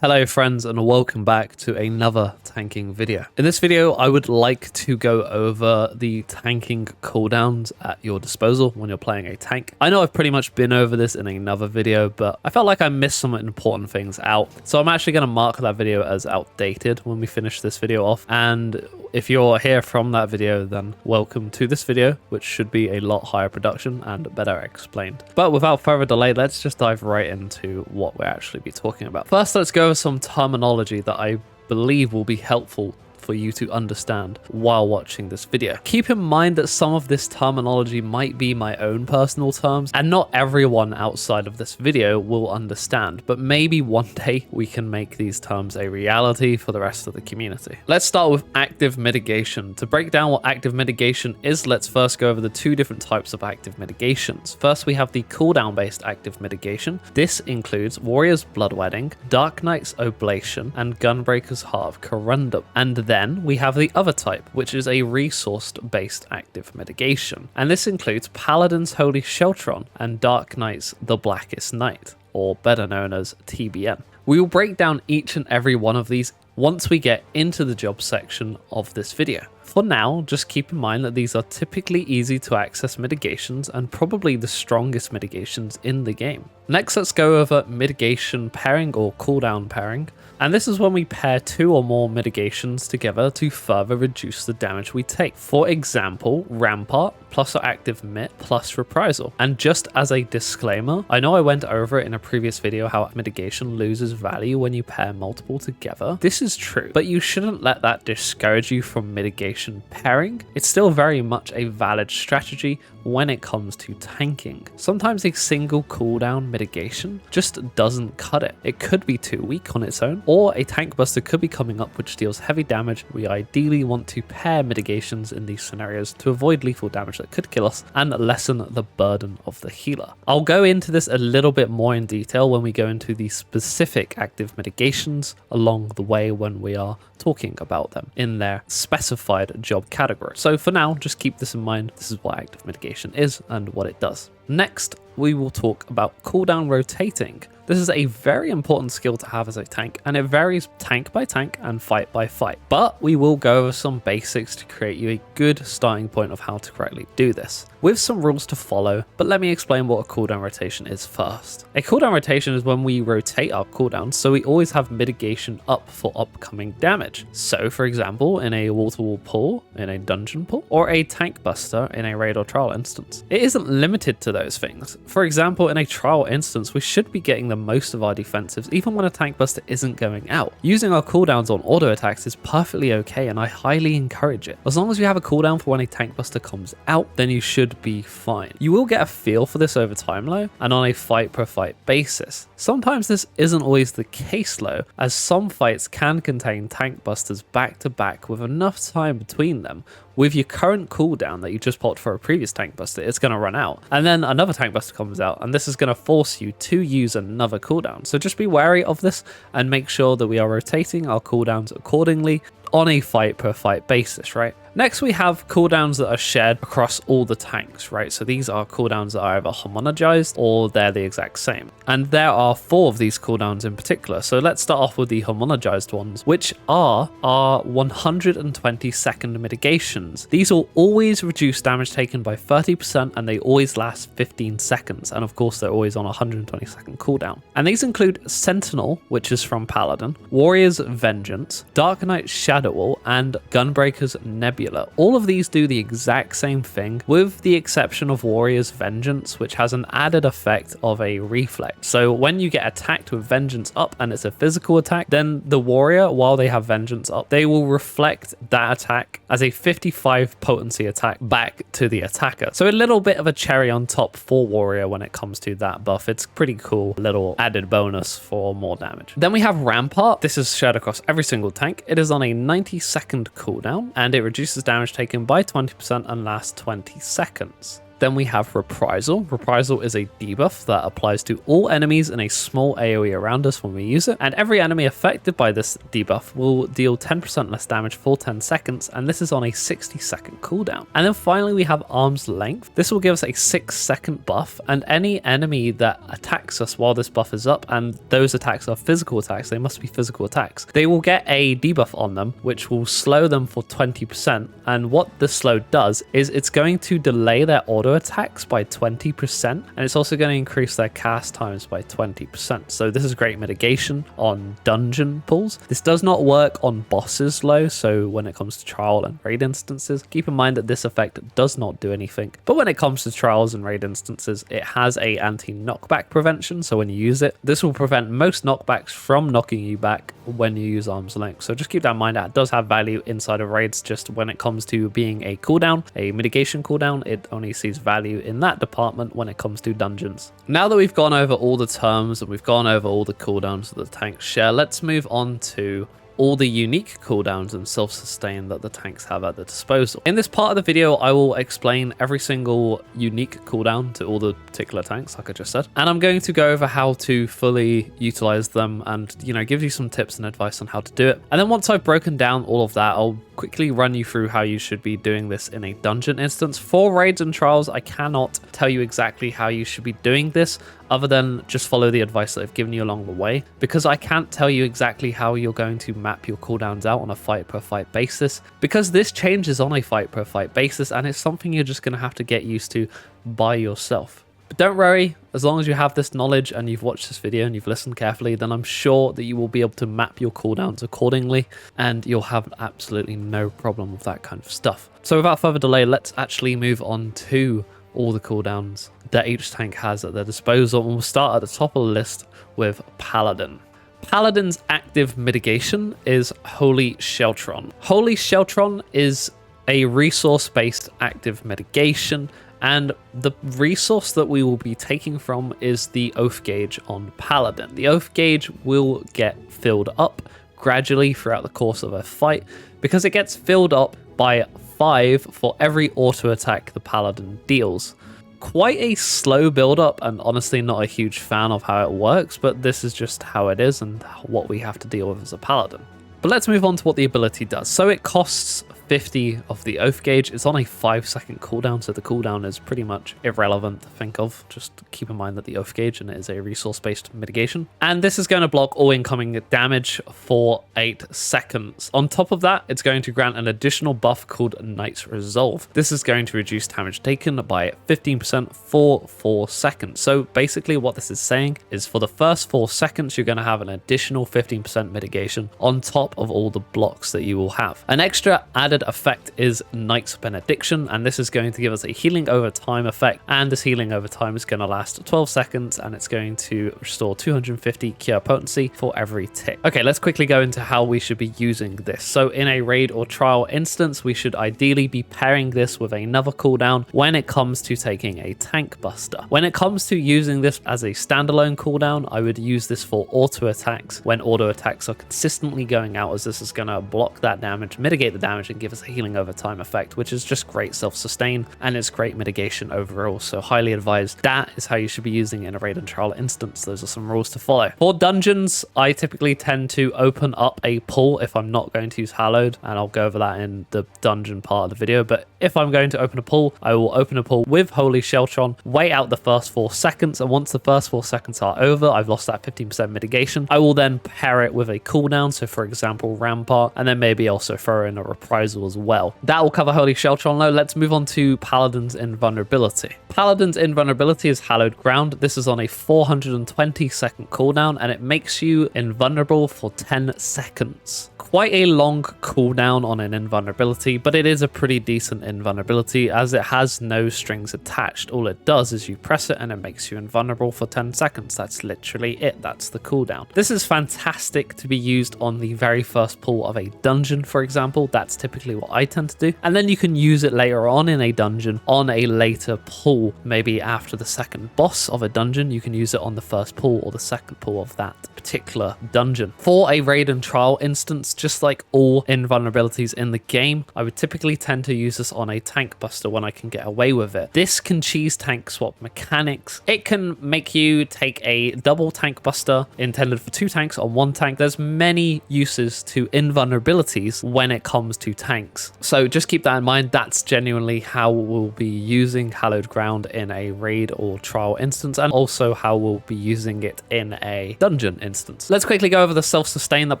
Hello friends and welcome back to another tanking video. In this video I would like to go over the tanking cooldowns at your disposal when you're playing a tank. I know I've pretty much been over this in another video, but I felt like I missed some important things out. So I'm actually going to mark that video as outdated when we finish this video off. And if you're here from that video, then welcome to this video, which should be a lot higher production and better explained. But without further delay, let's just dive right into what we'll actually be talking about. First, let's go over some terminology that I believe will be helpful for you to understand while watching this video. Keep in mind that some of this terminology might be my own personal terms and not everyone outside of this video will understand, but maybe one day we can make these terms a reality for the rest of the community. Let's start with active mitigation. To break down what active mitigation is, let's first go over the two different types of active mitigations. First, we have the cooldown based active mitigation. This includes Warrior's Bloodwedding, Dark Knight's Oblation, and Gunbreaker's Heart of Corundum. And then we have the other type, which is a resource-based active mitigation. And this includes Paladins Holy Sheltron and Dark Knight's The Blackest Night, or better known as TBN. We will break down each and every one of these once we get into the job section of this video. For now, just keep in mind that these are typically easy to access mitigations and probably the strongest mitigations in the game. Next, let's go over mitigation pairing or cooldown pairing. And this is when we pair two or more mitigations together to further reduce the damage we take. For example, Rampart plus our active mit plus reprisal. And just as a disclaimer, I know I went over it in a previous video how mitigation loses value when you pair multiple together. This is true, but you shouldn't let that discourage you from mitigation pairing. It's still very much a valid strategy when it comes to tanking. Sometimes a single cooldown mitigation just doesn't cut it. It could be too weak on its own, or a tank buster could be coming up which deals heavy damage. We ideally want to pair mitigations in these scenarios to avoid lethal damage that could kill us and lessen the burden of the healer. I'll go into this a little bit more in detail when we go into the specific active mitigations along the way when we are talking about them in their specified job category. So for now, just keep this in mind. This is what active mitigation is and what it does. Next, we will talk about cooldown rotating. This is a very important skill to have as a tank, and it varies tank by tank and fight by fight. But we will go over some basics to create you a good starting point of how to correctly do this, with some rules to follow. But let me explain what a cooldown rotation is first. A cooldown rotation is when we rotate our cooldowns, so we always have mitigation up for upcoming damage. So for example, in a wall-to-wall pull, in a dungeon pull, or a tank buster in a raid or trial instance. It isn't limited to those things. For example, in a trial instance, we should be getting the most of our defensives even when a tank buster isn't going out. Using our cooldowns on auto attacks is perfectly okay, and I highly encourage it. As long as you have a cooldown for when a tank buster comes out, then you should be fine. You will get a feel for this over time though, and on a fight per fight basis. Sometimes this isn't always the case though, as some fights can contain tank busters back to back with enough time between them. With your current cooldown that you just popped for a previous tank buster, it's going to run out. And then another tank buster comes out, and this is going to force you to use another cooldown. So just be wary of this and make sure that we are rotating our cooldowns accordingly on a fight per fight basis, right? Next, we have cooldowns that are shared across all the tanks, right? So these are cooldowns that are either homogenized or they're the exact same. And there are 4 of these cooldowns in particular. So let's start off with the homogenized ones, which are our 120 second mitigations. These will always reduce damage taken by 30%, and they always last 15 seconds. And of course, they're always on a 120 second cooldown. And these include Sentinel, which is from Paladin, Warrior's Vengeance, Dark Knight's Shadow Wall, and Gunbreaker's Nebula. All of these do the exact same thing, with the exception of Warrior's Vengeance, which has an added effect of a reflect. So when you get attacked with Vengeance up and it's a physical attack, then the warrior, while they have Vengeance up, they will reflect that attack as a 55 potency attack back to the attacker. So a little bit of a cherry on top for warrior when it comes to that buff. It's pretty cool little added bonus for more damage. Then we have Rampart. This is shared across every single tank. It is on a 90-second cooldown, and it reduces damage taken by 20% and lasts 20 seconds. Then we have Reprisal. Reprisal is a debuff that applies to all enemies in a small AoE around us when we use it, and every enemy affected by this debuff will deal 10% less damage for 10 seconds, and this is on a 60-second cooldown. And then finally we have Arm's Length. This will give us a 6-second buff, and any enemy that attacks us while this buff is up, and those attacks are physical attacks, they must be physical attacks, they will get a debuff on them, which will slow them for 20%. And what the slow does is it's going to delay their auto attacks by 20%, and it's also going to increase their cast times by 20%. So this is great mitigation on dungeon pulls. This does not work on bosses though, so when it comes to trial and raid instances, keep in mind that this effect does not do anything. But when it comes to trials and raid instances, it has a anti-knockback prevention, so when you use it, this will prevent most knockbacks from knocking you back when you use Arm's Length. So just keep that in mind, that does have value inside of raids. Just when it comes to being a cooldown, a mitigation cooldown, it only sees value in that department when it comes to dungeons. Now that we've gone over all the terms and we've gone over all the cooldowns that the tanks share, let's move on to all the unique cooldowns and self-sustain that the tanks have at their disposal. In this part of the video, I will explain every single unique cooldown to all the particular tanks, like I just said, and I'm going to go over how to fully utilize them and, you know, give you some tips and advice on how to do it. And then once I've broken down all of that, I'll quickly run you through how you should be doing this in a dungeon instance. For raids and trials, I cannot tell you exactly how you should be doing this other than just follow the advice that I've given you along the way, because I can't tell you exactly how you're going to map your cooldowns out on a fight per fight basis, because this changes on a fight per fight basis and it's something you're just going to have to get used to by yourself. But don't worry, as long as you have this knowledge and you've watched this video and you've listened carefully, then I'm sure that you will be able to map your cooldowns accordingly and you'll have absolutely no problem with that kind of stuff. So without further delay, let's actually move on to all the cooldowns that each tank has at their disposal, and we'll start at the top of the list with Paladin. Paladin's active mitigation is Holy Sheltron. Holy Sheltron is a resource-based active mitigation, and the resource that we will be taking from is the Oath Gauge on Paladin. The Oath Gauge will get filled up gradually throughout the course of a fight, because it gets filled up by 5 for every auto attack the Paladin deals. Quite a slow build up, and honestly not a huge fan of how it works, but this is just how it is and what we have to deal with as a Paladin. But let's move on to what the ability does. So it costs 50 of the Oath Gauge. It's on a 5-second cooldown, so the cooldown is pretty much irrelevant to think of. Just keep in mind that the Oath Gauge, and it is a resource-based mitigation. And this is going to block all incoming damage for 8 seconds. On top of that, it's going to grant an additional buff called Knight's Resolve. This is going to reduce damage taken by 15% for 4 seconds. So basically what this is saying is for the first 4 seconds, you're going to have an additional 15% mitigation on top of all the blocks that you will have. An extra added effect is Knight's Benediction, and this is going to give us a healing over time effect, and this healing over time is going to last 12 seconds and it's going to restore 250 cure potency for every tick. Okay, let's quickly go into how we should be using this. So in a raid or trial instance, we should ideally be pairing this with another cooldown when it comes to taking a tank buster. When it comes to using this as a standalone cooldown, I would use this for auto attacks when auto attacks are consistently going out, as this is going to block that damage, mitigate the damage, and give us a healing over time effect, which is just great self-sustain and it's great mitigation overall. So highly advised. That is how you should be using it in a raid and trial instance. Those are some rules to follow. For dungeons, I typically tend to open up a pool if I'm not going to use Hallowed, and I'll go over that in the dungeon part of the video. But if I'm going to open a pool, I will open a pool with Holy Sheltron, wait out the first 4 seconds, and once the first 4 seconds are over, I've lost that 15% mitigation. I will then pair it with a cooldown, so for example Rampart, and then maybe also throw in a Reprisal as well. That will cover Holy Sheltron though. Let's move on to Paladin's Invulnerability. Paladin's Invulnerability is Hallowed Ground. This is on a 420-second cooldown, and it makes you invulnerable for 10 seconds. Quite a long cooldown on an invulnerability, but it is a pretty decent invulnerability as it has no strings attached. All it does is you press it and it makes you invulnerable for 10 seconds. That's literally it. That's the cooldown. This is fantastic to be used on the very first pull of a dungeon, for example. That's typically what I tend to do. And then you can use it later on in a dungeon on a later pull, maybe after the second boss of a dungeon. You can use it on the first pull or the second pull of that particular dungeon. For a raid and trial instance, just like all invulnerabilities in the game. I would typically tend to use this on a tank buster when I can get away with it. This can cheese tank swap mechanics. It can make you take a double tank buster intended for 2 tanks on 1 tank. There's many uses to invulnerabilities when it comes to tanks. So just keep that in mind. That's genuinely how we'll be using Hallowed Ground in a raid or trial instance, and also how we'll be using it in a dungeon instance. Let's quickly go over the self-sustain that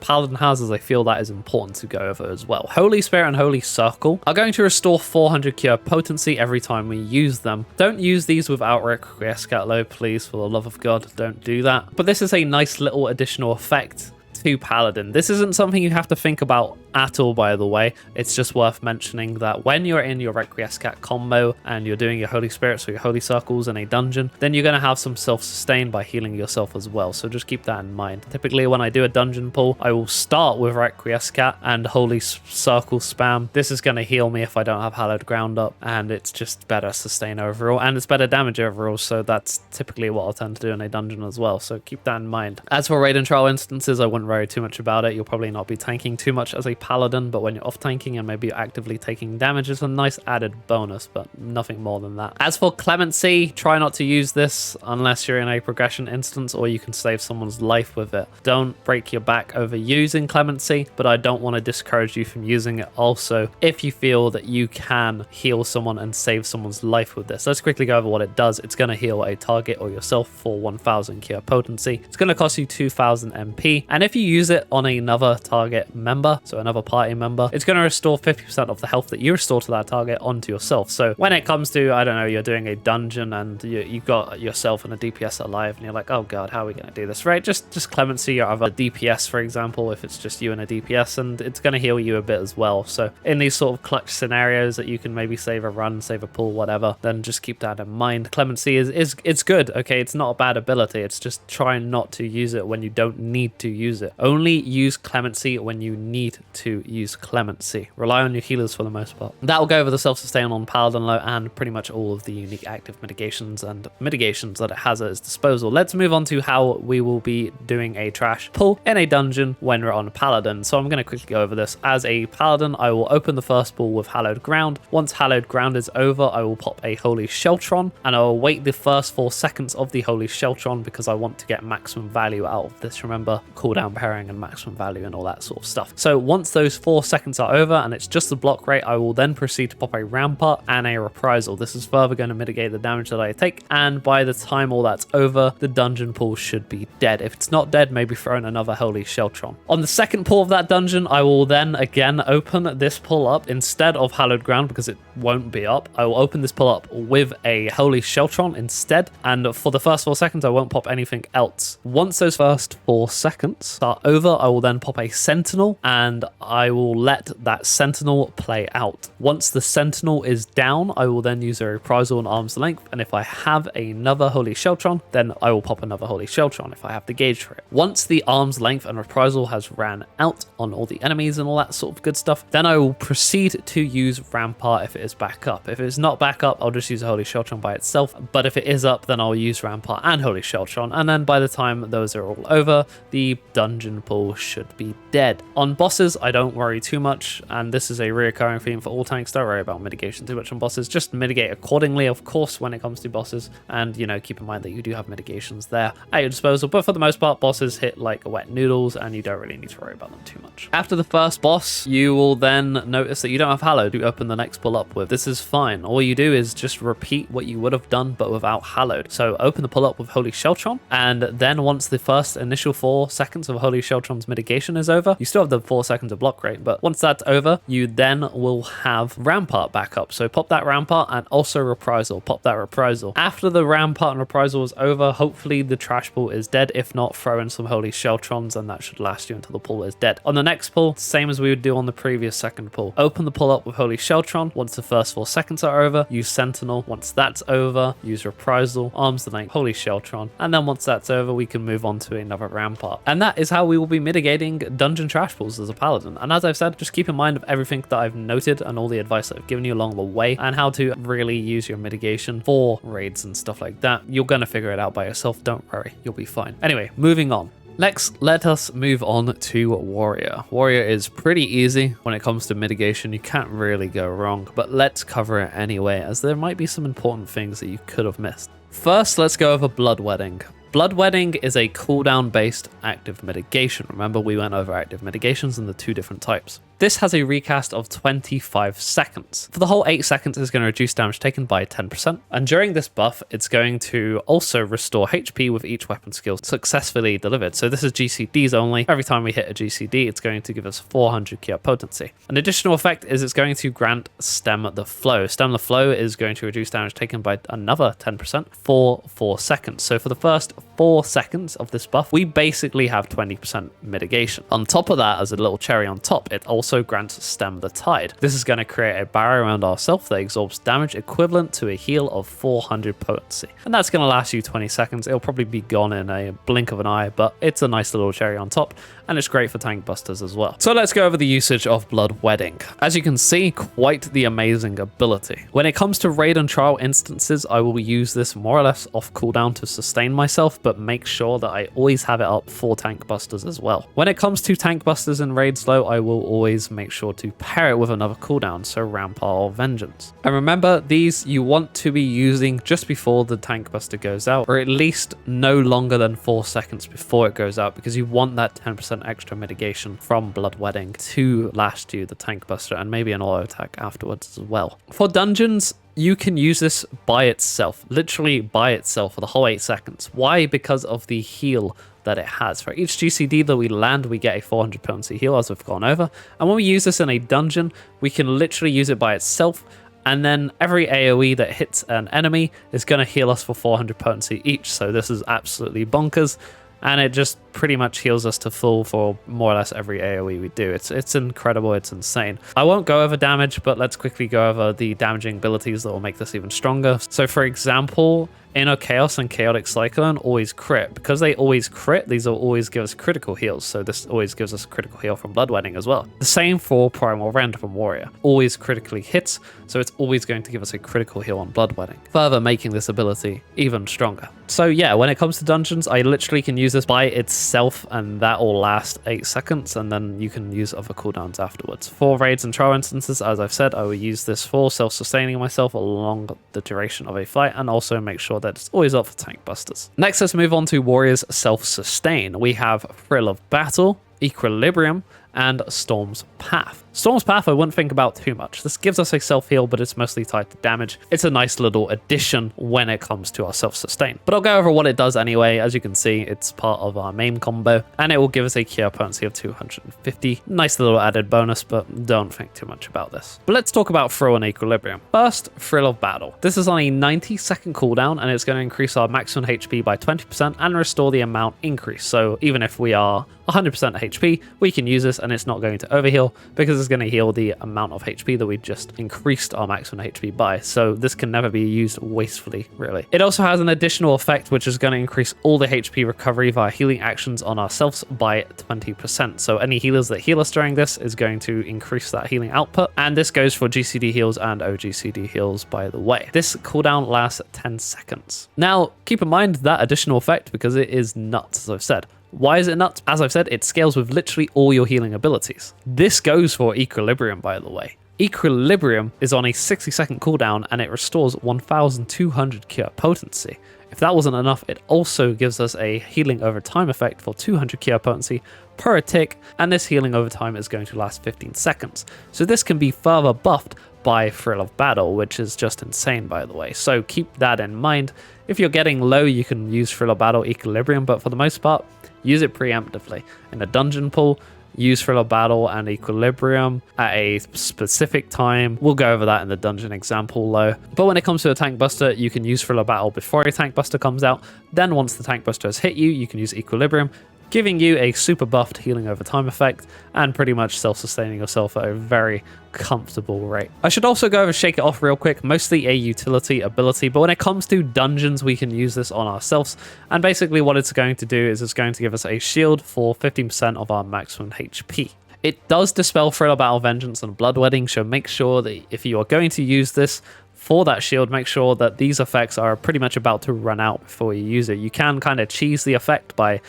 Paladin has, as I feel that is important to go over as well. Holy Spirit and Holy Circle are going to restore 400 cure potency every time we use them. Don't use these without Requiescat low, please, for the love of God, don't do that. But this is a nice little additional effect to Paladin. This isn't something you have to think about at all, by the way. It's just worth mentioning that when you're in your Requiescat combo and you're doing your Holy Spirits or your Holy Circles in a dungeon, then you're going to have some self-sustain by healing yourself as well. So just keep that in mind. Typically, when I do a dungeon pull, I will start with Requiescat and Holy Circle spam. This is going to heal me if I don't have Hallowed Ground up, and it's just better sustain overall, and it's better damage overall. So that's typically what I'll tend to do in a dungeon as well. So keep that in mind. As for raid and trial instances, I wouldn't worry too much about it. You'll probably not be tanking too much as a Paladin, but when you're off tanking and maybe you're actively taking damage, it's a nice added bonus, but nothing more than that. As for Clemency, try not to use this unless you're in a progression instance or you can save someone's life with it. Don't break your back over using Clemency, but I don't want to discourage you from using it also if you feel that you can heal someone and save someone's life with this. Let's quickly go over what it does. It's going to heal a target or yourself for 1000 cure potency. It's going to cost you 2000 MP, and if you use it on another target member, so another party member, it's going to restore 50% of the health that you restore to that target onto yourself. So when it comes to, I don't know, you're doing a dungeon and you've got yourself and a DPS alive and you're like, oh god, how are we going to do this, right? Just Clemency your other DPS, for example, if it's just you and a DPS, and it's going to heal you a bit as well. So in these sort of clutch scenarios that you can maybe save a run, save a pull, whatever, then just keep that in mind. Clemency is it's good, okay? It's not a bad ability. It's just trying not to use it when you don't need to use it. Only use Clemency when you need to use Clemency. Rely on your healers for the most part. That will go over the self-sustain on Paladin low and pretty much all of the unique active mitigations that it has at its disposal. Let's move on to how we will be doing a trash pull in a dungeon when we're on Paladin. So I'm going to quickly go over this. As a Paladin, I will open the first pull with Hallowed Ground. Once Hallowed Ground is over, I will pop a Holy Sheltron, and I will wait the first 4 seconds of the Holy Sheltron because I want to get maximum value out of this. Remember, cooldown pairing and maximum value and all that sort of stuff. So once those 4 seconds are over and it's just the block rate, I will then proceed to pop a Rampart and a Reprisal. This is further going to mitigate the damage that I take, and by the time all that's over, the dungeon pull should be dead. If it's not dead, maybe throw in another Holy Sheltron. On the second pull of that dungeon, I will then again open this pull up instead of Hallowed Ground because it won't be up. I will open this pull up with a Holy Sheltron instead, and for the first 4 seconds, I won't pop anything else. Once those first 4 seconds are over, I will then pop a Sentinel, and I will let that Sentinel play out. Once the Sentinel is down, I will then use a Reprisal and Arm's Length, and if I have another Holy Sheltron, then I will pop another Holy Sheltron if I have the gauge for it. Once the Arm's Length and Reprisal has ran out on all the enemies and all that sort of good stuff, then I will proceed to use Rampart if it is back up. If it's not back up, I'll just use a Holy Sheltron by itself, but if it is up, then I'll use Rampart and Holy Sheltron, and then by the time those are all over, the dungeon pull should be dead. On bosses, I don't worry too much, and this is a reoccurring theme for all tanks. Don't worry about mitigation too much on bosses. Just mitigate accordingly, of course, when it comes to bosses, and you know, keep in mind that you do have mitigations there at your disposal, but for the most part, bosses hit like wet noodles and you don't really need to worry about them too much. After the first boss, you will then notice that you don't have Hallowed. You open the next pull up with. This is fine. All you do is just repeat what you would have done but without Hallowed. So open the pull up with Holy Sheltron, and then once the first initial 4 seconds of Holy Sheltron's mitigation is over, you still have the 4 seconds of block rate, but once that's over, you then will have Rampart back up. So pop that Rampart and also Reprisal. Pop that Reprisal. After the Rampart and Reprisal is over, hopefully the trash pull is dead. If not, throw in some Holy Sheltrons and that should last you until the pull is dead. On the next pull, same as we would do on the previous second pull. Open the pull up with Holy Sheltron. Once the first 4 seconds are over, use Sentinel. Once that's over, use Reprisal, Arms the Length, Holy Sheltron, and then once that's over, we can move on to another Rampart. And that is how we will be mitigating dungeon trash pulls as a Paladin. And as I've said, just keep in mind of everything that I've noted and all the advice that I've given you along the way and how to really use your mitigation for raids and stuff like that. You're gonna figure it out by yourself, don't worry, you'll be fine. Anyway, moving on. Next, let us move on to Warrior. Warrior is pretty easy when it comes to mitigation. You can't really go wrong, but let's cover it anyway, as there might be some important things that you could have missed. First, let's go over Bloodwedding. Bloodwedding is a cooldown based active mitigation. Remember, we went over active mitigations and the two different types. This has a recast of 25 seconds. For the whole 8 seconds, it's going to reduce damage taken by 10%. And during this buff, it's going to also restore HP with each weapon skill successfully delivered. So this is GCDs only. Every time we hit a GCD, it's going to give us 400 Kia potency. An additional effect is it's going to grant Stem the Flow. Stem the Flow is going to reduce damage taken by another 10% for 4 seconds. So for the first 4 seconds of this buff, we basically have 20% mitigation. On top of that, as a little cherry on top, it also grants Stem the Tide. This is going to create a barrier around ourselves that absorbs damage equivalent to a heal of 400 potency. And that's going to last you 20 seconds. It'll probably be gone in a blink of an eye, but it's a nice little cherry on top, and it's great for tank busters as well. So let's go over the usage of Bloodwedding. As you can see, quite the amazing ability. When it comes to raid and trial instances, I will use this more or less off cooldown to sustain myself, but make sure that I always have it up for tank busters as well. When it comes to tank busters and raids though, I will always make sure to pair it with another cooldown, so Rampart or Vengeance. And remember, these you want to be using just before the tank buster goes out, or at least no longer than 4 seconds before it goes out, because you want that 10% extra mitigation from Bloodwedding to last you the tank buster and maybe an auto attack afterwards as well. For dungeons, you can use this by itself, literally by itself for the whole 8 seconds. Why? Because of the heal that it has. For each GCD that we land, we get a 400 potency heal, as we've gone over. And when we use this in a dungeon, we can literally use it by itself, and then every AoE that hits an enemy is going to heal us for 400 potency each. So this is absolutely bonkers, and it just pretty much heals us to full for more or less every AoE we do. It's incredible, it's insane. I won't go over damage, but let's quickly go over the damaging abilities that will make this even stronger. So for example, Inner Chaos and Chaotic Cyclone always crit. Because they always crit, these will always give us critical heals, so this always gives us a critical heal from Bloodwedding as well. The same for Primal Rend from Warrior. Always critically hits, so it's always going to give us a critical heal on Bloodwedding, further making this ability even stronger. So yeah, when it comes to dungeons, I literally can use this by itself, and that will last 8 seconds, and then you can use other cooldowns afterwards. For raids and trial instances, as I've said, I will use this for self-sustaining myself along the duration of a fight, and also make sure that it's always up for tank busters. Next, let's move on to Warrior's self-sustain. We have Thrill of Battle, Equilibrium, and Storm's Path. Storm's Path I wouldn't think about too much. This gives us a self-heal, but it's mostly tied to damage. It's a nice little addition when it comes to our self-sustain. But I'll go over what it does anyway. As you can see, it's part of our main combo, and it will give us a Kia potency of 250. Nice little added bonus, but don't think too much about this. But let's talk about Thrill and Equilibrium. First, Thrill of Battle. This is on a 90-second cooldown, and it's going to increase our maximum HP by 20% and restore the amount increase. So even if we are 100% HP, we can use this, and it's not going to overheal because it's going to heal the amount of HP that we just increased our maximum HP by. So this can never be used wastefully, really. It also has an additional effect, which is going to increase all the HP recovery via healing actions on ourselves by 20%. So any healers that heal us during this is going to increase that healing output. And this goes for GCD heals and OGCD heals, by the way. This cooldown lasts 10 seconds. Now, keep in mind that additional effect because it is nuts, as I've said. Why is it nuts? As I've said, it scales with literally all your healing abilities. This goes for Equilibrium, by the way. Equilibrium is on a 60-second cooldown, and it restores 1200 Kia potency. If that wasn't enough, it also gives us a healing over time effect for 200 Kia potency per tick, and this healing over time is going to last 15 seconds. So this can be further buffed by Thrill of Battle, which is just insane, by the way. So keep that in mind. If you're getting low, you can use Thrill of Battle, Equilibrium, but for the most part, use it preemptively. In a dungeon pool, use Thrill of Battle and Equilibrium at a specific time. We'll go over that in the dungeon example though. But when it comes to a tank buster, you can use Thrill of Battle before a tank buster comes out. Then once the tank buster has hit you, you can use Equilibrium, giving you a super buffed healing over time effect and pretty much self-sustaining yourself at a very comfortable rate. I should also go over Shake It Off real quick, mostly a utility ability, but when it comes to dungeons, we can use this on ourselves. And basically what it's going to do is it's going to give us a shield for 15% of our maximum HP. It does dispel Thrill of Battle, Vengeance, and Bloodwedding, so make sure that if you are going to use this for that shield, make sure that these effects are pretty much about to run out before you use it. You can kind of cheese the effect by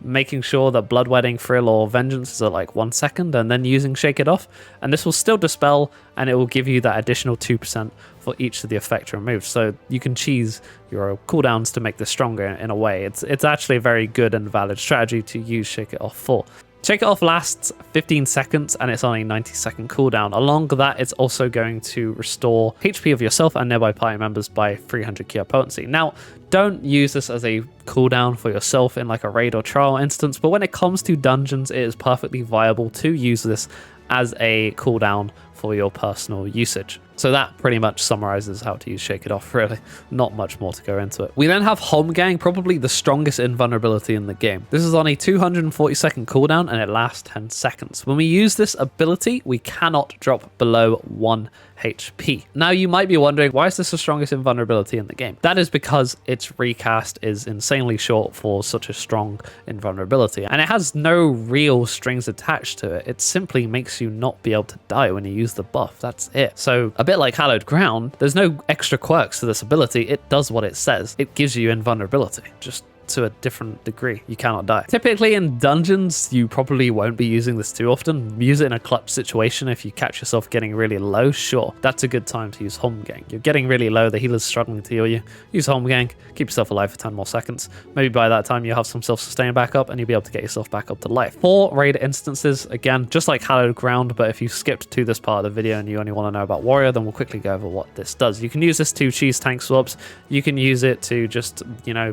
making sure that Bloodwedding, Thrill, or Vengeance is at like 1 second, and then using Shake It Off. And this will still dispel, and it will give you that additional 2% for each of the effects removed. So you can cheese your cooldowns to make this stronger in a way. It's actually a very good and valid strategy to use Shake It Off for. Shake It Off lasts 15 seconds and it's on a 90-second cooldown. Along with that, it's also going to restore HP of yourself and nearby party members by 300 key potency. Now, don't use this as a cooldown for yourself in like a raid or trial instance, but when it comes to dungeons, it is perfectly viable to use this as a cooldown for your personal usage. So that pretty much summarizes how to use Shake It Off, really. Not much more to go into it. We then have Holmgang, probably the strongest invulnerability in the game. This is on a 240-second cooldown and it lasts 10 seconds. When we use this ability, we cannot drop below 1 HP. Now you might be wondering, why is this the strongest invulnerability in the game? That is because its recast is insanely short for such a strong invulnerability, and it has no real strings attached to it. It simply makes you not be able to die when you use the buff. That's it. So a bit like Hallowed Ground, there's no extra quirks to this ability. It does what it says. It gives you invulnerability, just to a different degree. You cannot die. Typically in dungeons, you probably won't be using this too often. Use it in a clutch situation. If you catch yourself getting really low, sure, that's a good time to use Holmgang. You're getting really low, the healer's struggling to heal you. Use Holmgang, keep yourself alive for 10 more seconds. Maybe by that time you have some self-sustain back up and you'll be able to get yourself back up to life. For raid instances, again, just like Hallowed Ground, but if you skipped to this part of the video and you only want to know about Warrior, then we'll quickly go over what this does. You can use this to cheese tank swaps. You can use it to just,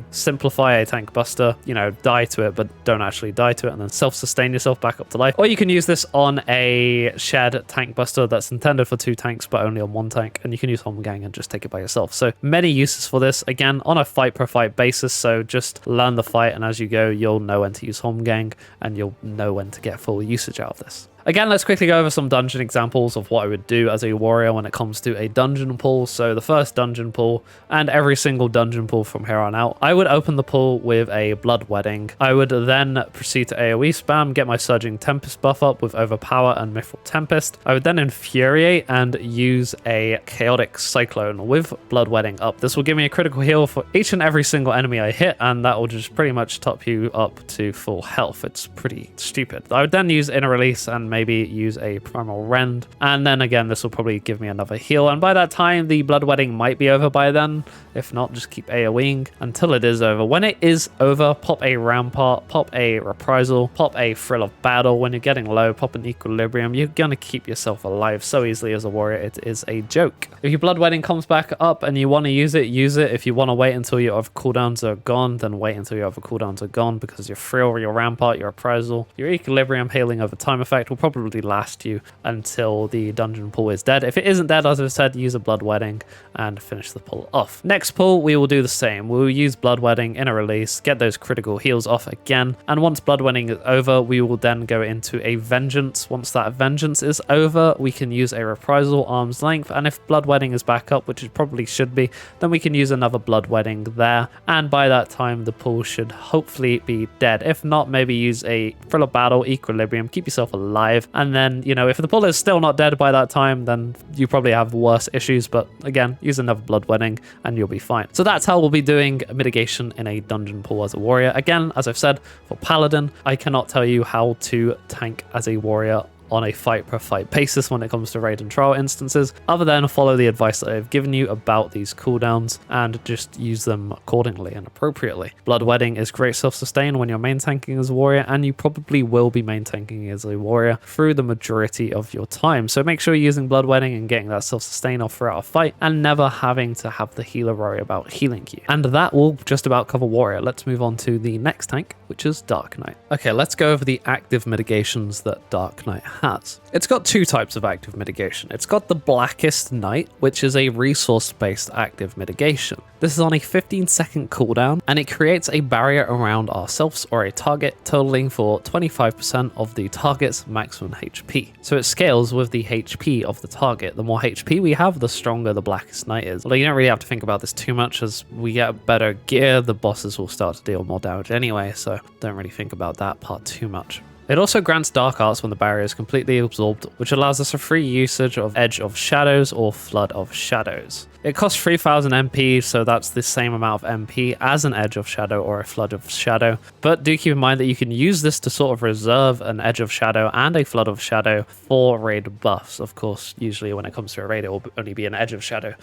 simplify a tank buster, die to it, but don't actually die to it, and then self-sustain yourself back up to life. Or you can use this on a shared tank buster that's intended for 2 tanks, but only on 1 tank, and you can use Holmgang and just take it by yourself. So many uses for this, again, on a fight-per-fight basis, so just learn the fight, and as you go, you'll know when to use Holmgang, and you'll know when to get full usage out of this. Again, let's quickly go over some dungeon examples of what I would do as a warrior when it comes to a dungeon pool. So the first dungeon pool, and every single dungeon pool from here on out, I would open the pool with a Bloodwedding. I would then proceed to AoE spam, get my Surging Tempest buff up with Overpower and Mithril Tempest. I would then Infuriate and use a Chaotic Cyclone with Bloodwedding up. This will give me a critical heal for each and every single enemy I hit, and that will just pretty much top you up to full health. It's pretty stupid. I would then use Inner Release and maybe use a Primal Rend, and then again this will probably give me another heal, and by that time the Bloodwedding might be over by then. If not, just keep AoEing until it is over. When it is over, pop a Rampart, pop a Reprisal, pop a Thrill of Battle. When you're getting low, pop an Equilibrium. You're gonna keep yourself alive so easily as a warrior, it is a joke. If your Bloodwedding comes back up and you want to use it, use it. If you want to wait until your other cooldowns are gone, then wait until your other cooldowns are gone, because your Thrill, your Rampart, your Reprisal, your Equilibrium healing over time effect will probably last you until the dungeon pool is dead. If it isn't dead, as I said, use a Bloodwedding and finish the pull off. Next pull, we will do the same. We'll use Bloodwedding in a release, get those critical heals off again, and once Bloodwedding is over, we will then go into a Vengeance. Once that Vengeance is over, we can use a Reprisal Arm's Length, and if Bloodwedding is back up, which it probably should be, then we can use another Bloodwedding there, and by that time the pool should hopefully be dead. If not, maybe use a Thrill of Battle, Equilibrium, keep yourself alive, and then, if the pull is still not dead by that time, then you probably have worse issues, but again, use another Bloodwedding and you'll be fine. So that's how we'll be doing mitigation in a dungeon pool as a warrior. Again, as I've said, for Paladin, I cannot tell you how to tank as a warrior on a fight-per-fight basis when it comes to raid and trial instances, other than follow the advice that I've given you about these cooldowns and just use them accordingly and appropriately. Bloodwedding is great self-sustain when you're main tanking as a warrior, and you probably will be main tanking as a warrior through the majority of your time. So make sure you're using Bloodwedding and getting that self-sustain off throughout a fight, and never having to have the healer worry about healing you. And that will just about cover warrior. Let's move on to the next tank, which is Dark Knight. Okay, let's go over the active mitigations that Dark Knight has. It's got 2 types of active mitigation. It's got the Blackest Night, which is a resource-based active mitigation. This is on a 15-second cooldown, and it creates a barrier around ourselves or a target, totaling for 25% of the target's maximum HP. So it scales with the HP of the target. The more HP we have, the stronger the Blackest Night is. Although you don't really have to think about this too much. As we get better gear, the bosses will start to deal more damage anyway, so don't really think about that part too much. It also grants Dark Arts when the barrier is completely absorbed, which allows us a free usage of Edge of Shadows or Flood of Shadows. It costs 3000 MP, so that's the same amount of MP as an Edge of Shadow or a Flood of Shadow, but do keep in mind that you can use this to sort of reserve an Edge of Shadow and a Flood of Shadow for raid buffs. Of course, usually when it comes to a raid, it will only be an Edge of Shadow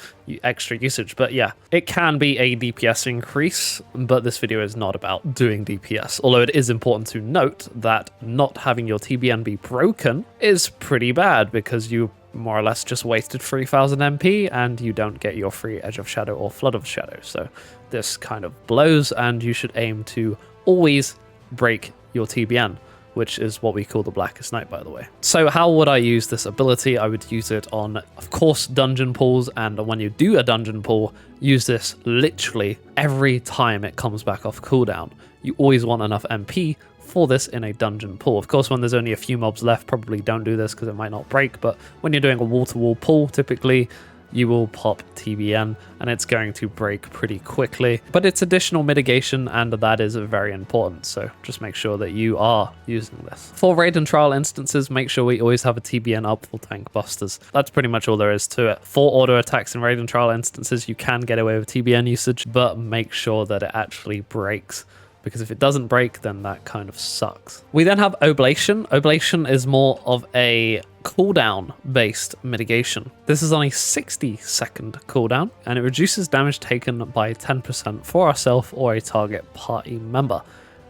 extra usage, but yeah, it can be a DPS increase, but this video is not about doing DPS, although it is important to note that not having your TBN be broken is pretty bad because you more or less just wasted 3000 MP and you don't get your free Edge of Shadow or Flood of Shadow. So this kind of blows, and you should aim to always break your TBN, which is what we call the Blackest Night, by the way. So how would I use this ability? I would use it on, of course, dungeon pulls, and when you do a dungeon pull, use this literally every time it comes back off cooldown. You always want enough MP for this in a dungeon pull. Of course, when there's only a few mobs left, probably don't do this because it might not break, but when you're doing a wall-to-wall pull, typically you will pop TBN and it's going to break pretty quickly. But it's additional mitigation, and that is very important, so just make sure that you are using this. For raid and trial instances, make sure we always have a TBN up for tank busters. That's pretty much all there is to it. For auto attacks and raid and trial instances, you can get away with TBN usage, but make sure that it actually breaks, because if it doesn't break, then that kind of sucks. We then have Oblation. Oblation is more of a cooldown based mitigation. This is on a 60-second cooldown, and it reduces damage taken by 10% for ourselves or a target party member.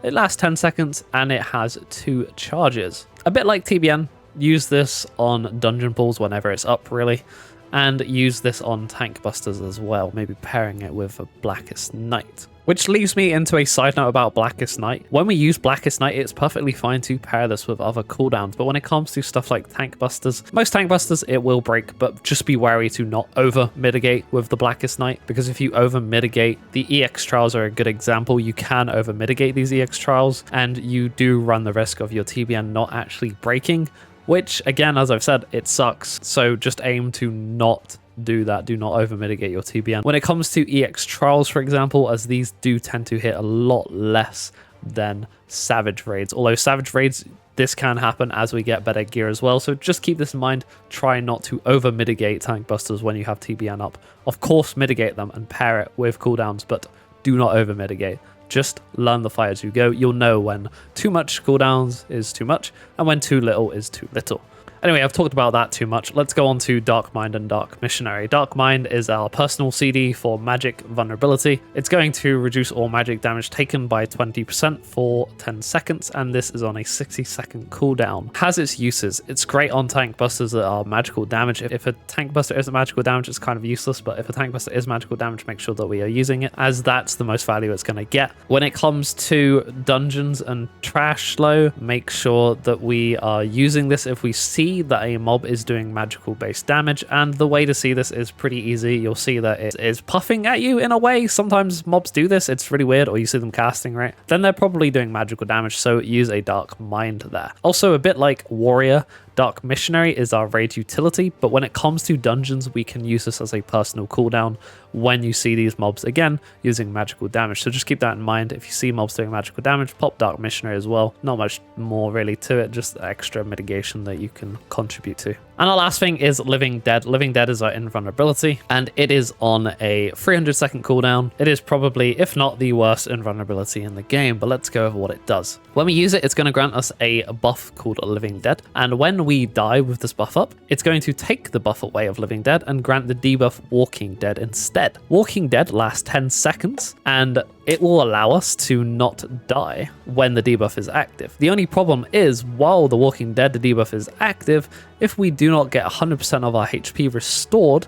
It lasts 10 seconds and it has 2 charges. A bit like TBN, use this on dungeon pulls whenever it's up really, and use this on tank busters as well, maybe pairing it with a Blackest Night. Which leads me into a side note about Blackest Night. When we use Blackest Night, it's perfectly fine to pair this with other cooldowns, but when it comes to stuff like tank busters, most tank busters it will break, but just be wary to not over mitigate with the Blackest Night, because if you over mitigate, the EX trials are a good example. You can over mitigate these EX trials, and you do run the risk of your TBN not actually breaking, which again, as I've said, it sucks. So just aim to not do that. Do not over mitigate your TBN. When it comes to EX trials, for example, as these do tend to hit a lot less than savage raids, although savage raids, this can happen as we get better gear as well. So just keep this in mind. Try not to over mitigate tank busters when you have TBN up. Of course, mitigate them and pair it with cooldowns, but do not over mitigate. Just learn the fight as you go. You'll know when too much cooldowns is too much and when too little is too little. Anyway, I've talked about that too much. Let's go on to Dark Mind and Dark Missionary. Dark Mind is our personal CD for magic vulnerability. It's going to reduce all magic damage taken by 20% for 10 seconds, and this is on a 60-second cooldown. Has its uses. It's great on tank busters that are magical damage. If a tank buster isn't magical damage, it's kind of useless, but if a tank buster is magical damage, make sure that we are using it, as that's the most value it's going to get. When it comes to dungeons and trash slow, make sure that we are using this if we see that a mob is doing magical based damage, and the way to see this is pretty easy. You'll see that it is puffing at you in a way. Sometimes mobs do this, it's really weird, or you see them casting, right? Then they're probably doing magical damage, so use a Dark Mind there. Also, a bit like Warrior, Dark Missionary is our raid utility, but when it comes to dungeons, we can use this as a personal cooldown when you see these mobs again using magical damage. So just keep that in mind. If you see mobs doing magical damage, pop Dark Missionary as well. Not much more really to it, just extra mitigation that you can contribute to. And our last thing is Living Dead. Living Dead is our invulnerability, and it is on a 300-second cooldown. It is probably, if not the worst invulnerability in the game, but let's go over what it does. When we use it, it's going to grant us a buff called Living Dead, and when we die with this buff up, it's going to take the buff away of Living Dead and grant the debuff Walking Dead instead. Walking Dead lasts 10 seconds, and it will allow us to not die when the debuff is active. The only problem is, while the Walking Dead debuff is active, if we do not get 100% of our HP restored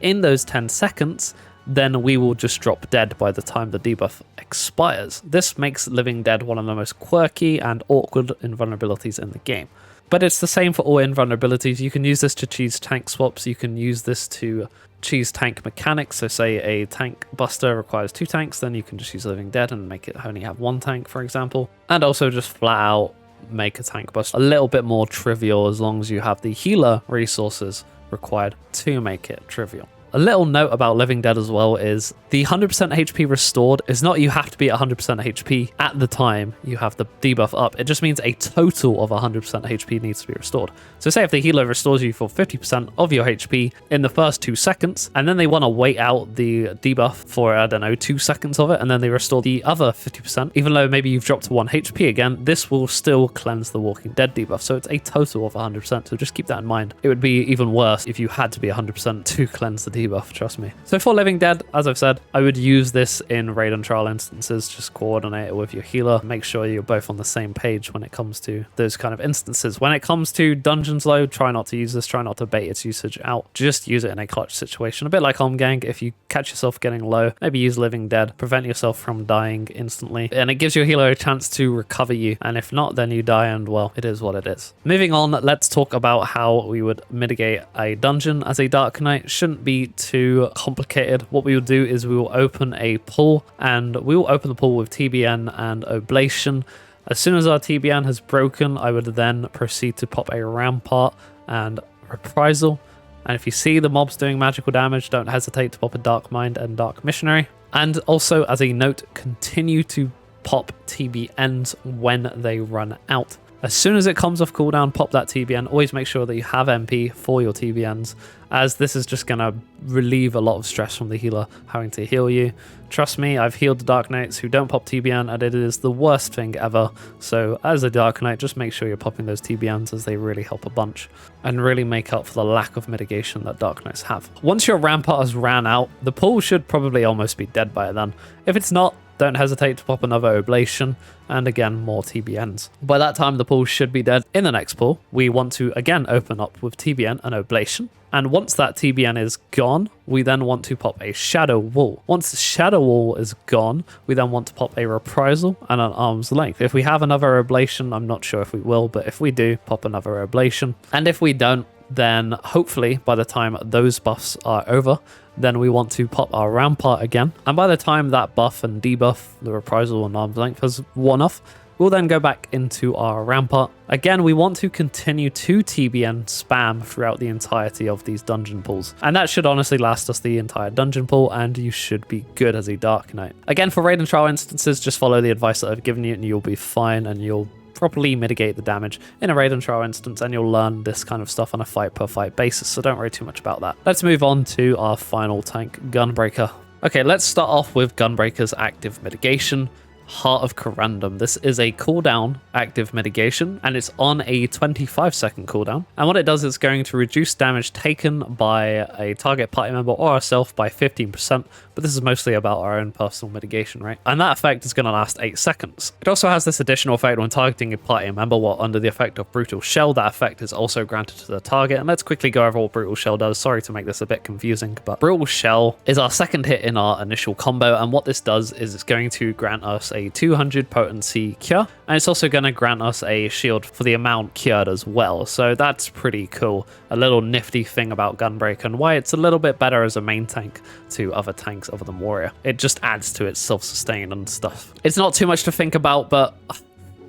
in those 10 seconds, then we will just drop dead by the time the debuff expires. This makes Living Dead one of the most quirky and awkward invulnerabilities in the game. But it's the same for all invulnerabilities. You can use this to cheese tank swaps. You can use this to cheese tank mechanics. So say a tank buster requires 2 tanks, then you can just use Living Dead and make it only have 1 tank, for example. And also just flat out make a tank buster a little bit more trivial, as long as you have the healer resources required to make it trivial. A little note about Living Dead as well is the 100% HP restored is not you have to be at 100% HP at the time you have the debuff up. It just means a total of 100% HP needs to be restored. So say if the healer restores you for 50% of your HP in the first 2 seconds, and then they want to wait out the debuff for, I don't know, 2 seconds of it, and then they restore the other 50%, even though maybe you've dropped to 1 HP again, this will still cleanse the Walking Dead debuff. So it's a total of 100%. So just keep that in mind. It would be even worse if you had to be 100% to cleanse the debuff, trust me. So for Living Dead, as I've said, I would use this in raid and trial instances. Just coordinate it with your healer. Make sure you're both on the same page when it comes to those kind of instances. When it comes to dungeons though, try not to use this. Try not to bait its usage out. Just use it in a clutch situation. A bit like Home Gang. If you catch yourself getting low, maybe use Living Dead. Prevent yourself from dying instantly. And it gives your healer a chance to recover you. And if not, then you die, and well, it is what it is. Moving on, let's talk about how we would mitigate a dungeon as a Dark Knight. Shouldn't be too complicated. What we will do is we will open a pool, and we will open the pool with TBN and Oblation. As soon as our TBN has broken, I would then proceed to pop a Rampart and Reprisal. And if you see the mobs doing magical damage, don't hesitate to pop a Dark Mind and Dark Missionary. And also, as a note, continue to pop TBNs when they run out. As soon as it comes off cooldown, pop that TBN. Always make sure that you have MP for your TBNs, as this is just going to relieve a lot of stress from the healer having to heal you. Trust me, I've healed the Dark Knights who don't pop TBN, and it is the worst thing ever. So as a Dark Knight, just make sure you're popping those TBNs, as they really help a bunch and really make up for the lack of mitigation that Dark Knights have. Once your Rampart has ran out, the pool should probably almost be dead by then. If it's not, don't hesitate to pop another Oblation, and again, more TBNs. By that time, the pool should be dead. In the next pool, we want to again open up with TBN and Oblation. And once that TBN is gone, we then want to pop a Shadow Wall. Once the Shadow Wall is gone, we then want to pop a Reprisal and an Arm's Length. If we have another Oblation, I'm not sure if we will, but if we do, pop another Oblation. And if we don't, then hopefully by the time those buffs are over, then we want to pop our Rampart again. And by the time that buff and debuff, the Reprisal and Arm's Length, has worn off, we'll then go back into our Rampart. Again, we want to continue to TBN spam throughout the entirety of these dungeon pools. And that should honestly last us the entire dungeon pool, and you should be good as a Dark Knight. Again, for raid and trial instances, just follow the advice that I've given you and you'll be fine, and you'll properly mitigate the damage in a raid and trial instance, and you'll learn this kind of stuff on a fight per fight basis, so don't worry too much about that. Let's move on to our final tank, Gunbreaker. Okay, let's start off with Gunbreaker's active mitigation, Heart of Corundum. This is a cooldown active mitigation, and it's on a 25-second cooldown. And what it does is going to reduce damage taken by a target party member or ourselves by 15%, but this is mostly about our own personal mitigation, right? And that effect is going to last 8 seconds. It also has this additional effect when targeting a party member while under the effect of Brutal Shell. That effect is also granted to the target, and let's quickly go over what Brutal Shell does. Sorry to make this a bit confusing, but Brutal Shell is our second hit in our initial combo, and what this does is it's going to grant us a 200 potency cure, and it's also going to grant us a shield for the amount cured as well. So that's pretty cool. A little nifty thing about Gunbreaker, and why it's a little bit better as a main tank to other tanks other than Warrior. It just adds to its self-sustain and stuff. It's not too much to think about, but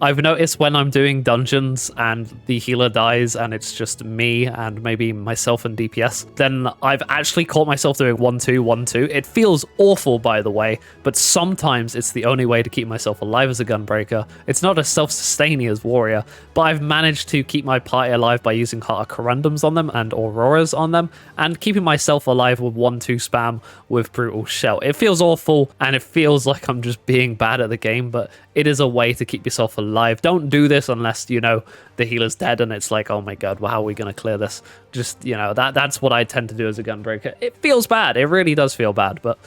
I've noticed when I'm doing dungeons and the healer dies and it's just me and maybe myself and DPS, then I've actually caught myself doing 1-2, 1-2. It feels awful, by the way, but sometimes it's the only way to keep myself alive as a Gunbreaker. It's not as self-sustaining as Warrior, but I've managed to keep my party alive by using Heart of Corundums on them and Auroras on them, and keeping myself alive with 1-2 spam with Brutal Shell. It feels awful, and it feels like I'm just being bad at the game, but it is a way to keep yourself alive. Don't do this unless, you know, the healer's dead and it's like, oh my god, well, how are we going to clear this? Just, you know, that's what I tend to do as a Gunbreaker. It feels bad. It really does feel bad, but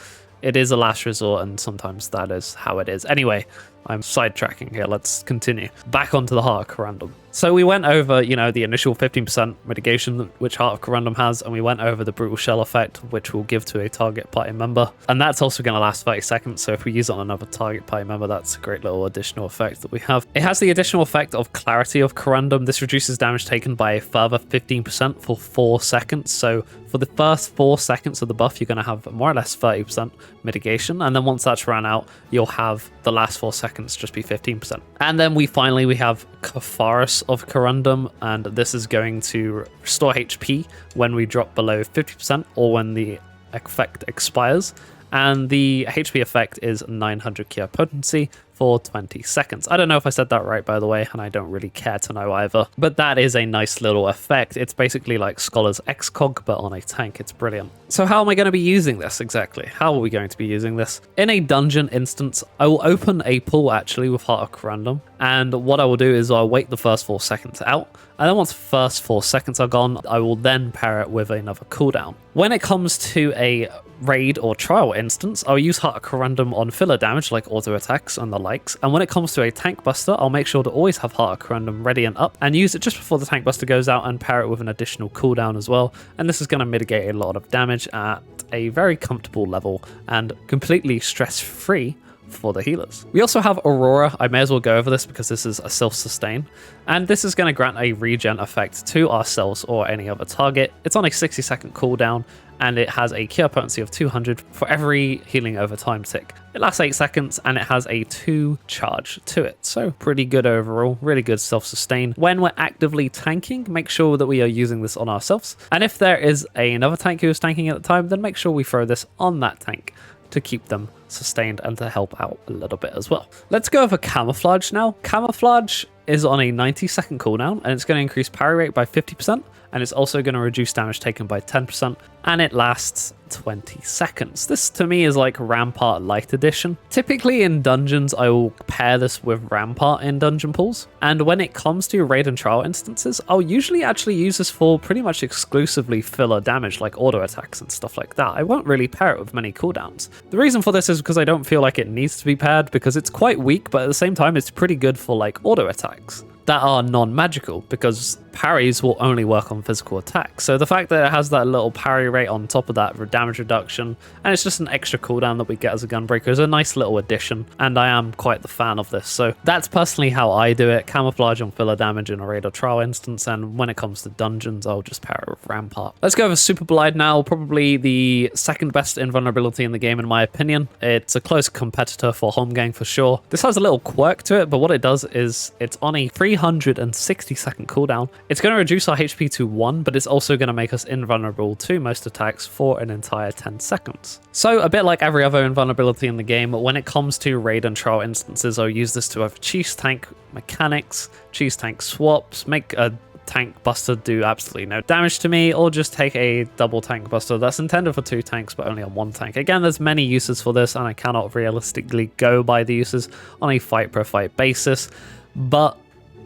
it is a last resort, and sometimes that is how it is. Anyway, I'm sidetracking here. Let's continue. Back onto the Heart of Corundum. So we went over, you know, the initial 15% mitigation which Heart of Corundum has, and we went over the Brutal Shell effect, which will give to a target party member. And that's also going to last 30 seconds, so if we use it on another target party member, that's a great little additional effect that we have. It has the additional effect of Clarity of Corundum. This reduces damage taken by a further 15% for 4 seconds. So for the first 4 seconds of the buff, you're going to have more or less 30% mitigation, and then once that's run out, you'll have the last 4 seconds just be 15%. And then we have Catharis of Corundum, and this is going to restore HP when we drop below 50% or when the effect expires, and the HP effect is 900 cure potency for 20 seconds. I don't know if I said that right, by the way, and I don't really care to know either, but that is a nice little effect. It's basically like Scholar's Excog, but on a tank. It's brilliant. So how am I going to be using this exactly? How are we going to be using this? In a dungeon instance, I will open a pool actually with Heart of Corundum, and what I will do is I'll wait the first 4 seconds out, and then once the first 4 seconds are gone, I will then pair it with another cooldown. When it comes to a raid or trial instance, I'll use Heart of Corundum on filler damage like auto attacks and the likes, and when it comes to a tank buster, I'll make sure to always have Heart of Corundum ready and up and use it just before the tank buster goes out and pair it with an additional cooldown as well, and this is going to mitigate a lot of damage at a very comfortable level and completely stress-free for the healers. We also have Aurora. I may as well go over this because this is a self-sustain, and this is going to grant a regen effect to ourselves or any other target. It's on a 60-second cooldown, and it has a cure potency of 200 for every healing over time tick. It lasts 8 seconds, and it has a 2 charge to it, so pretty good overall, really good self-sustain. When we're actively tanking, make sure that we are using this on ourselves, and if there is another tank who is tanking at the time, then make sure we throw this on that tank to keep them sustained and to help out a little bit as well. Let's go over Camouflage now. Camouflage is on a 90-second cooldown, and it's going to increase parry rate by 50%, and it's also going to reduce damage taken by 10%, and it lasts 20 seconds. This to me is like Rampart Light Edition. Typically in dungeons, I will pair this with Rampart in dungeon pools, and when it comes to raid and trial instances, I'll usually actually use this for pretty much exclusively filler damage like auto attacks and stuff like that. I won't really pair it with many cooldowns. The reason for this is because I don't feel like it needs to be paired, because it's quite weak, but at the same time it's pretty good for like auto attacks that are non-magical, because parries will only work on physical attacks. So the fact that it has that little parry rate on top of that damage reduction, and it's just an extra cooldown that we get as a Gunbreaker, is a nice little addition, and I am quite the fan of this. So that's personally how I do it. Camouflage on filler damage in a raid or trial instance, and when it comes to dungeons, I'll just pair it with Rampart. Let's go over Super Blide now, probably the second best invulnerability in the game in my opinion. It's a close competitor for Holmgang for sure. This has a little quirk to it, but what it does is it's on a 360-second cooldown. It's going to reduce our HP to 1, but it's also going to make us invulnerable to most attacks for an entire 10 seconds. So a bit like every other invulnerability in the game, when it comes to raid and trial instances, I'll use this to have cheese tank mechanics, cheese tank swaps, make a tank buster do absolutely no damage to me, or just take a double tank buster that's intended for 2 tanks but only on 1 tank. Again, there's many uses for this, and I cannot realistically go by the uses on a fight per fight basis, but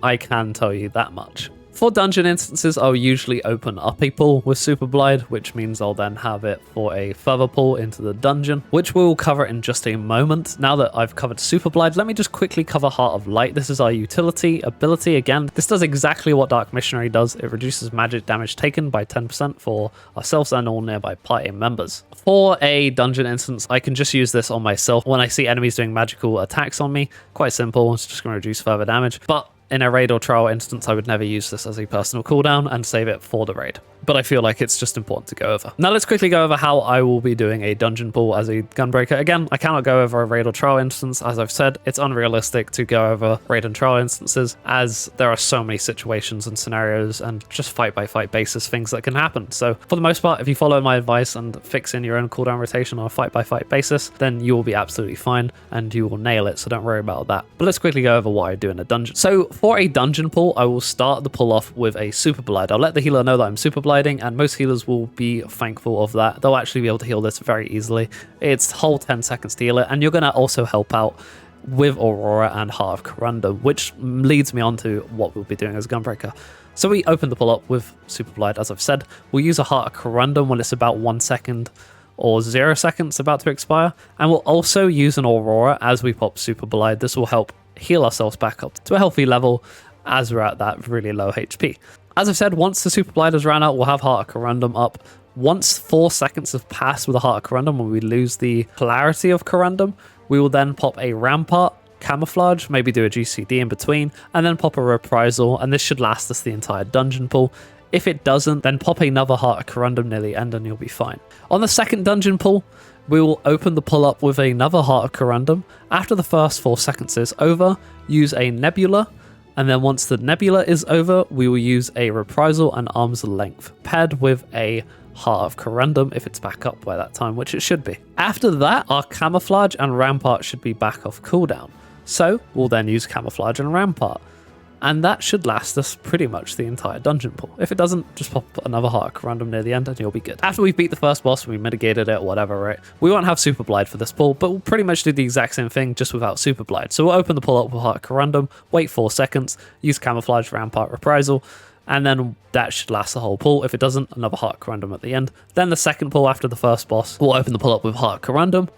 I can tell you that much. For dungeon instances, I'll usually open up a pool with Super Blide, which means I'll then have it for a further pull into the dungeon, which we'll cover in just a moment. Now that I've covered Super Blide, let me just quickly cover Heart of Light. This is our utility ability. Again, this does exactly what Dark Missionary does. It reduces magic damage taken by 10% for ourselves and all nearby party members. For a dungeon instance, I can just use this on myself when I see enemies doing magical attacks on me. Quite simple, it's just going to reduce further damage. But in a raid or trial instance, I would never use this as a personal cooldown and save it for the raid, but I feel like it's just important to go over. Now let's quickly go over how I will be doing a dungeon pull as a Gunbreaker. Again, I cannot go over a raid or trial instance. As I've said, it's unrealistic to go over raid and trial instances, as there are so many situations and scenarios and just fight by fight basis things that can happen. So for the most part, if you follow my advice and fix in your own cooldown rotation on a fight by fight basis, then you will be absolutely fine and you will nail it, so don't worry about that. But let's quickly go over what I do in a dungeon. So for a dungeon pull, I will start the pull off with a Super Blide. I'll let the healer know that I'm Super Bliding, and most healers will be thankful of that. They'll actually be able to heal this very easily. It's whole 10 seconds to heal it, and you're going to also help out with Aurora and Heart of Corundum, which leads me on to what we'll be doing as Gunbreaker. So we open the pull up with Super Blide, as I've said. We'll use a Heart of Corundum when it's about 1 second or 0 seconds about to expire, and we'll also use an Aurora as we pop Super Blide. This will help heal ourselves back up to a healthy level as we're at that really low HP. As I've said, once the Super Blide has ran out, we'll have Heart of Corundum up. Once 4 seconds have passed with a Heart of Corundum, when we lose the polarity of Corundum, we will then pop a Rampart, Camouflage, maybe do a GCD in between, and then pop a Reprisal, and this should last us the entire dungeon pull. If it doesn't, then pop another Heart of Corundum near the end and you'll be fine. On the second dungeon pull, we will open the pull up with another Heart of Corundum. After the first 4 seconds is over, use a Nebula, And then once the nebula is over, we will use a reprisal and arm's length, paired with a Heart of Corundum if it's back up by that time, which it should be. After that, our camouflage and rampart should be back off cooldown. So we'll then use camouflage and rampart. And that should last us pretty much the entire dungeon pool. If it doesn't, just pop another Heart of Corundum near the end and you'll be good. After we beat the first boss, we mitigated it, whatever, right? We won't have Super Blide for this pull, but we'll pretty much do the exact same thing, just without Super Blide. So we'll open the pull up with Heart of Corundum, wait 4 seconds, use camouflage, rampart, reprisal, and then that should last the whole pull. If it doesn't, another Heart of Corundum at the end. Then the second pull after the first boss, we'll open the pull up with Heart of Corundum.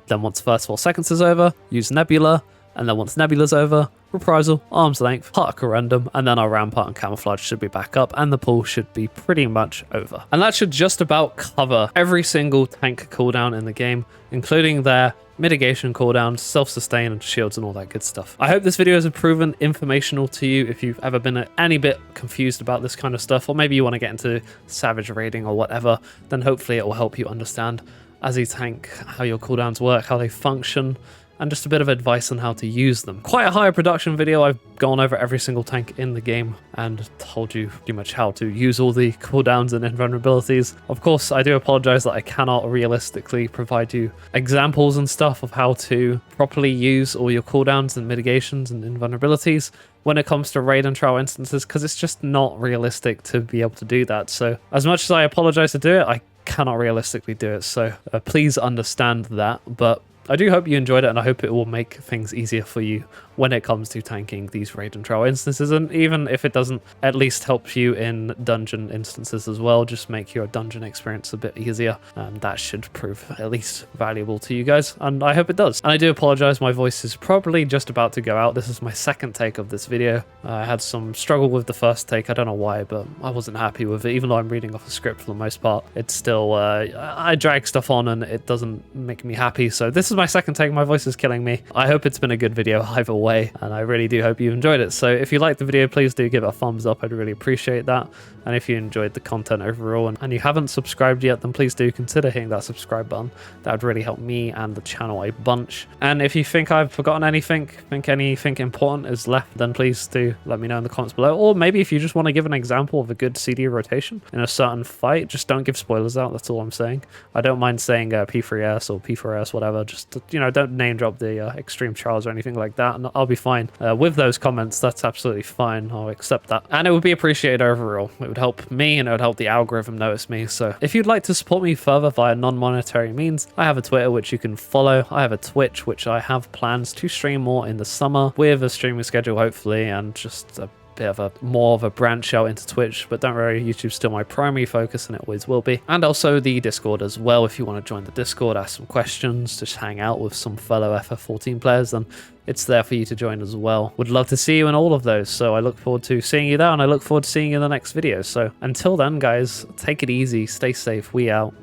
Then once the first 4 seconds is over, use Nebula. And then once Nebula's over, reprisal, arm's length, Heart of Corundum, and then our rampart and camouflage should be back up and the pull should be pretty much over. And that should just about cover every single tank cooldown in the game, including their mitigation cooldowns, self-sustain and shields and all that good stuff. I hope this video has proven informational to you if you've ever been any bit confused about this kind of stuff, or maybe you want to get into savage raiding or whatever, then hopefully it will help you understand as a tank how your cooldowns work, how they function, and just a bit of advice on how to use them. Quite a higher production video. I've gone over every single tank in the game and told you pretty much how to use all the cooldowns and invulnerabilities. Of course, I do apologize that I cannot realistically provide you examples and stuff of how to properly use all your cooldowns and mitigations and invulnerabilities when it comes to raid and trial instances, because it's just not realistic to be able to do that. So as much as I apologize to do it, I cannot realistically do it. So please understand that. But I do hope you enjoyed it, and I hope it will make things easier for you when it comes to tanking these raid and trial instances, and even if it doesn't, at least help you in dungeon instances as well, just make your dungeon experience a bit easier, and that should prove at least valuable to you guys, and I hope it does. And I do apologize, my voice is probably just about to go out. This is my second take of this video. I had some struggle with the first take, I don't know why, but I wasn't happy with it. Even though I'm reading off a script for the most part, it's still, I drag stuff on and it doesn't make me happy, so this is my second take. My voice is killing me. I hope it's been a good video either way, and I really do hope you enjoyed it. So if you liked the video, please do give it a thumbs up. I'd really appreciate that. And if you enjoyed the content overall and you haven't subscribed yet, then please do consider hitting that subscribe button. That would really help me and the channel a bunch. And if you think I've forgotten anything, think anything important is left, then please do let me know in the comments below. Or maybe if you just want to give an example of a good CD rotation in a certain fight, just don't give spoilers out. That's all I'm saying. I don't mind saying P3S or P4S, whatever. Just, you know, don't name drop the extreme trials or anything like that, and I'll be fine with those comments. That's absolutely fine. I'll accept that, and it would be appreciated overall. It would help me and it would help the algorithm notice me. So if you'd like to support me further via non-monetary means, I have a Twitter which you can follow. I have a Twitch which I have plans to stream more in the summer with a streaming schedule hopefully, and just a bit of a more of a branch out into Twitch. But don't worry, YouTube's still my primary focus and it always will be. And also the Discord as well. If you want to join the Discord, ask some questions, just hang out with some fellow FF14 players, then it's there for you to join as well. Would love to see you in all of those, so I look forward to seeing you there, and I look forward to seeing you in the next video. So until then guys, take it easy, stay safe, we out,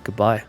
goodbye.